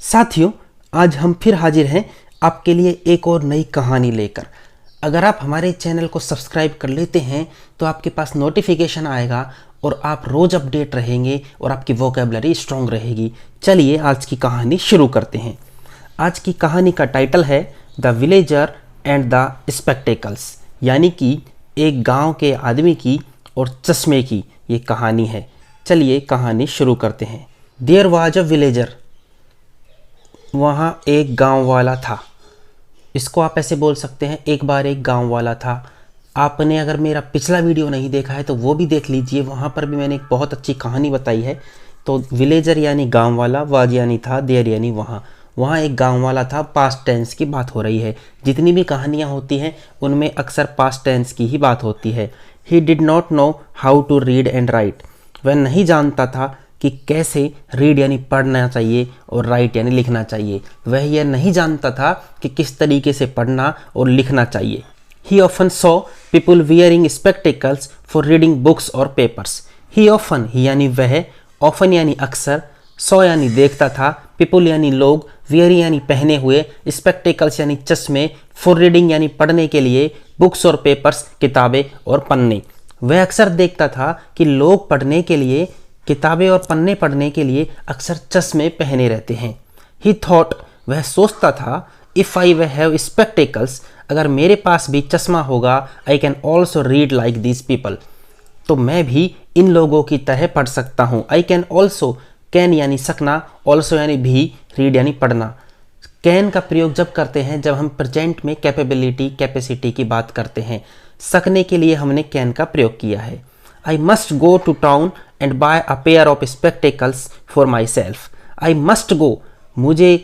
साथियों, आज हम फिर हाजिर हैं आपके लिए एक और नई कहानी लेकर। अगर आप हमारे चैनल को सब्सक्राइब कर लेते हैं तो आपके पास नोटिफिकेशन आएगा और आप रोज़ अपडेट रहेंगे और आपकी वोकैबुलरी स्ट्रॉन्ग रहेगी। चलिए आज की कहानी शुरू करते हैं। आज की कहानी का टाइटल है the villager and the spectacles, यानी कि एक गांव के आदमी की और चश्मे की ये कहानी है। चलिए कहानी शुरू करते हैं। देयर वाज अ विलेजर, वहाँ एक गांव वाला था। इसको आप ऐसे बोल सकते हैं, एक बार एक गांव वाला था। आपने अगर मेरा पिछला वीडियो नहीं देखा है तो वो भी देख लीजिए, वहाँ पर भी मैंने एक बहुत अच्छी कहानी बताई है। तो विलेजर यानी गांव वाला, वाज यानी था, देयर यानी वहाँ। वहाँ एक गांव वाला था। पास्ट टेंस की बात हो रही है। जितनी भी कहानियाँ होती हैं उनमें अक्सर पास्ट टेंस की ही बात होती है। He did not know how to read and write, वह नहीं जानता था कि कैसे रीड यानी पढ़ना चाहिए और राइट यानी लिखना चाहिए। वह यह नहीं जानता था कि किस तरीके से पढ़ना और लिखना चाहिए। He often saw people wearing spectacles for reading books or papers. He often, ही यानी वह, often यानी अक्सर, saw यानी देखता था, people यानी लोग, wearing यानी पहने हुए, spectacles यानी चश्मे, for reading यानी पढ़ने के लिए, books और papers किताबें और पन्ने। वह अक्सर देखता था कि लोग पढ़ने के लिए, किताबें और पन्ने पढ़ने के लिए अक्सर चश्मे पहने रहते हैं। He thought, वह सोचता था, if I have spectacles, अगर मेरे पास भी चश्मा होगा, I can also read like these people, तो मैं भी इन लोगों की तरह पढ़ सकता हूँ। I can also, can यानी सकना, also यानी भी, read यानी पढ़ना। कैन का प्रयोग जब करते हैं जब हम प्रेजेंट में कैपेबिलिटी, कैपेसिटी की बात करते हैं। सकने के लिए हमने कैन का प्रयोग किया है। I must go to town and buy a pair of spectacles for myself. I must go, मुझे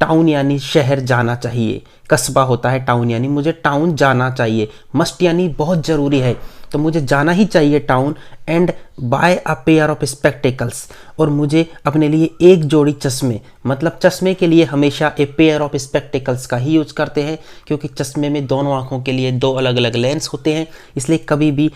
टाउन यानी शहर जाना चाहिए। कस्बा होता है टाउन, यानी मुझे टाउन जाना चाहिए। मस्ट यानी बहुत ज़रूरी है, तो मुझे जाना ही चाहिए town. And buy a pair of spectacles, और मुझे अपने लिए एक जोड़ी चश्मे, मतलब चश्मे के लिए हमेशा ए पेयर ऑफ स्पेक्टेकल्स का ही यूज करते हैं, क्योंकि चश्मे में दोनों आँखों के लिए दो अलग अलग लेंस होते हैं। इसलिए कभी भी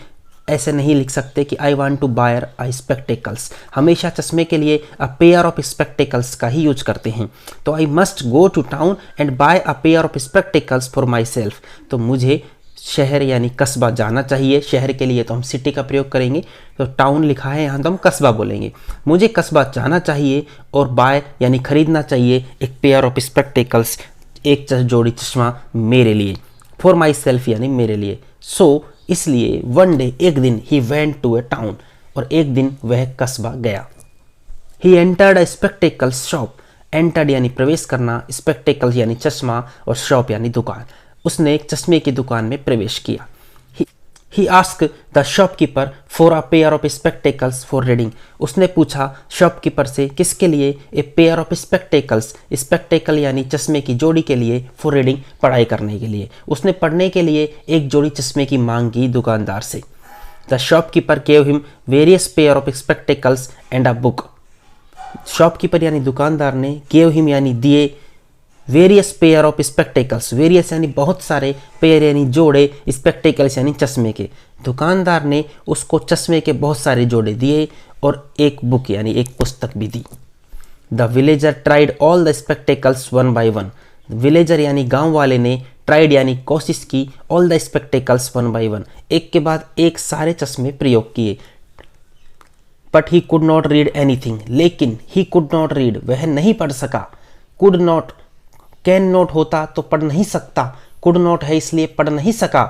ऐसे नहीं लिख सकते कि I want to buy a eye spectacles. हमेशा चश्मे के लिए अ पेयर ऑफ स्पेक्टेकल्स का ही यूज करते हैं। तो I must go to town and buy a pair of spectacles for myself, तो मुझे शहर यानी कस्बा जाना चाहिए। शहर के लिए तो हम सिटी का प्रयोग करेंगे, तो टाउन लिखा है यहाँ तो हम कस्बा बोलेंगे। मुझे कस्बा जाना चाहिए और बाय यानी खरीदना चाहिए एक पेयर ऑफ स्पेक्टेकल्स, एक जोड़ी चश्मा मेरे लिए। फॉर माई सेल्फ यानी मेरे लिए। सो इसलिए वन डे, एक दिन, he went to a town, और एक दिन वह कस्बा गया। He entered a spectacles shop, entered यानी प्रवेश करना, स्पेक्टेकल्स यानी चश्मा और शॉप यानी दुकान। उसने एक चश्मे की दुकान में प्रवेश किया। He asked the shopkeeper for a pair of spectacles for reading, उसने पूछा शॉपकीपर से किसके लिए, a pair of spectacles, spectacle यानी चश्मे की जोड़ी के लिए, फॉर रीडिंग पढ़ाई करने के लिए। उसने पढ़ने के लिए एक जोड़ी चश्मे की मांग की दुकानदार से। The shopkeeper gave him various pair of spectacles and a book, shopkeeper यानी दुकानदार ने, गेव हिम यानी दिए, various pair of spectacles, various यानी बहुत सारे, पेयर यानी जोड़े, स्पेक्टेकल्स यानी चश्मे के। दुकानदार ने उसको चश्मे के बहुत सारे जोड़े दिए और एक बुक यानी एक पुस्तक भी दी। The villager tried all the spectacles one by one, villager यानी गांव वाले ने, ट्राइड यानी कोशिश की, all the spectacles one by one, एक के बाद एक सारे चश्मे प्रयोग किए। But he could not read anything, लेकिन ही कुड नॉट रीड, वह नहीं पढ़ सका। कुड नॉट, कैन नॉट होता तो पढ़ नहीं सकता, कुड नॉट है इसलिए पढ़ नहीं सका।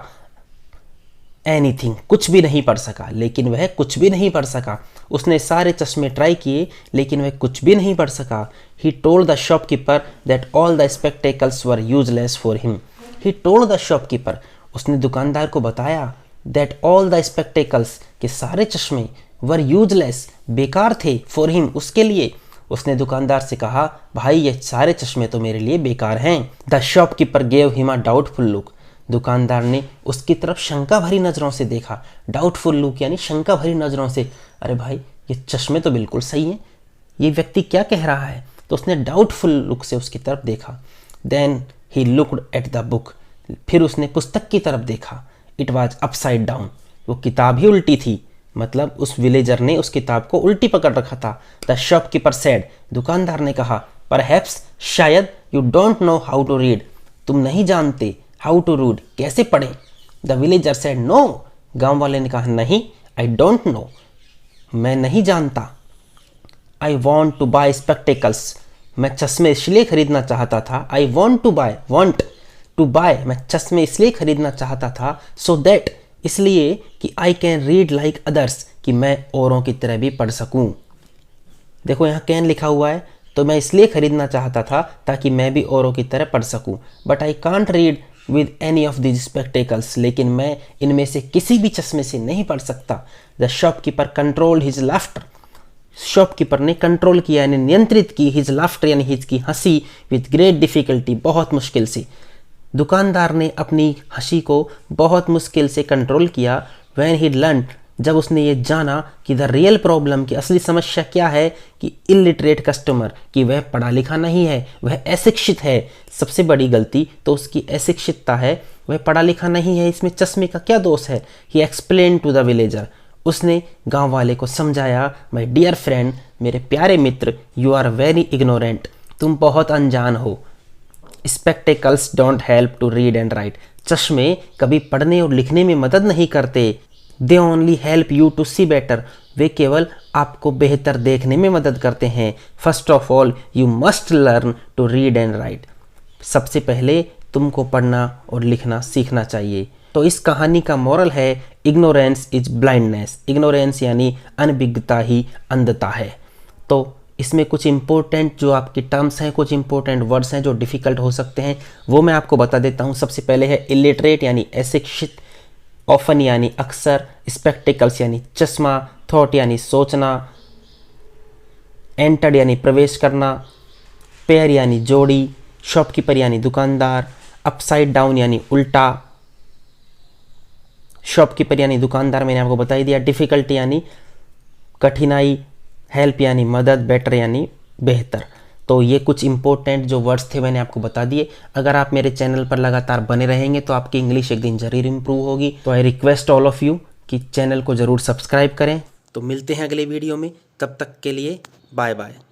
एनीथिंग, कुछ भी नहीं पढ़ सका, लेकिन वह कुछ भी नहीं पढ़ सका। उसने सारे चश्मे ट्राई किए लेकिन वह कुछ भी नहीं पढ़ सका। He told the shopkeeper that all the spectacles were useless for him. He told the shopkeeper, उसने दुकानदार को बताया, दैट ऑल द स्पेक्टेकल्स, के सारे चश्मे, वर यूजलेस, बेकार थे, फॉर हिम, उसके लिए। उसने दुकानदार से कहा, भाई ये सारे चश्मे तो मेरे लिए बेकार हैं। The shopkeeper gave him a doubtful look, दुकानदार ने उसकी तरफ शंका भरी नज़रों से देखा। डाउटफुल लुक यानी शंका भरी नज़रों से, अरे भाई ये चश्मे तो बिल्कुल सही हैं, ये व्यक्ति क्या कह रहा है। तो उसने डाउटफुल लुक से उसकी तरफ देखा। Then he looked at the book, फिर उसने पुस्तक की तरफ देखा। इट वॉज अपसाइड डाउन, वो किताब ही उल्टी थी, मतलब उस विलेजर ने उस किताब को उल्टी पकड़ रखा था। द शॉपकीपर सेड, दुकानदार ने कहा, परहैप्स शायद you don't know how to read, तुम नहीं जानते हाउ टू रीड, कैसे पढ़ें। द विलेजर सेड नो, गांव वाले ने कहा नहीं, आई डोंट नो, मैं नहीं जानता। I want to buy spectacles, मैं चश्मे इसलिए खरीदना चाहता था। I want to buy, want to buy, मैं चश्मे इसलिए खरीदना चाहता था, सो दैट, इसलिए कि I can read like others, कि मैं औरों की तरह भी पढ़ सकूं। देखो यहाँ कैन लिखा हुआ है, तो मैं इसलिए खरीदना चाहता था ताकि मैं भी औरों की तरह पढ़ सकूं। But I can't read with any of these spectacles, लेकिन मैं इनमें से किसी भी चश्मे से नहीं पढ़ सकता। The shopkeeper control his laughter, shopkeeper ने कंट्रोल किया यानी नियंत्रित की, हिज लाफ्टर यानी हिज की हंसी, विद ग्रेट डिफिकल्टी, बहुत मुश्किल से। दुकानदार ने अपनी हंसी को बहुत मुश्किल से कंट्रोल किया। व्हेन ही लर्न, जब उसने ये जाना कि द रियल प्रॉब्लम, की असली समस्या क्या है, कि इलिटरेट कस्टमर, कि वह पढ़ा लिखा नहीं है, वह अशिक्षित है। सबसे बड़ी गलती तो उसकी अशिक्षितता है, वह पढ़ा लिखा नहीं है, इसमें चश्मे का क्या दोष है। ही एक्सप्लेन टू द विलेजर, उसने गांव वाले को समझाया, माय डियर फ्रेंड, मेरे प्यारे मित्र, यू आर वेरी इग्नोरेंट, तुम बहुत अनजान हो। Spectacles don't help to read and write, चश्मे कभी पढ़ने और लिखने में मदद नहीं करते। They only help you to see better, वे केवल आपको बेहतर देखने में मदद करते हैं। First of all you must learn to read and write, सबसे पहले तुमको पढ़ना और लिखना सीखना चाहिए। तो इस कहानी का मोरल है, इग्नोरेंस इज ब्लाइंडनेस, इग्नोरेंस यानी अनभिज्ञता ही अंधता है। तो इसमें कुछ इंपॉर्टेंट जो आपकी टर्म्स हैं, कुछ इंपॉर्टेंट वर्ड्स हैं जो डिफ़िकल्ट हो सकते हैं, वो मैं आपको बता देता हूँ। सबसे पहले है इलिटरेट यानी अशिक्षित, ऑफन यानी अक्सर, स्पेक्टिकल्स यानी चश्मा, थॉट यानी सोचना, एंटर्ड यानी प्रवेश करना, पेयर यानी जोड़ी, शॉपकीपर यानी दुकानदार, अपसाइड डाउन यानी उल्टा, शॉपकीपर यानी दुकानदार मैंने आपको बता ही दिया, डिफ़िकल्टी यानी कठिनाई, हेल्प यानी मदद, बेटर यानी बेहतर। तो ये कुछ इंपॉर्टेंट जो वर्ड्स थे मैंने आपको बता दिए। अगर आप मेरे चैनल पर लगातार बने रहेंगे तो आपकी इंग्लिश एक दिन जरूर इंप्रूव होगी। तो I request all of you कि चैनल को ज़रूर सब्सक्राइब करें। तो मिलते हैं अगले वीडियो में, तब तक के लिए बाय बाय।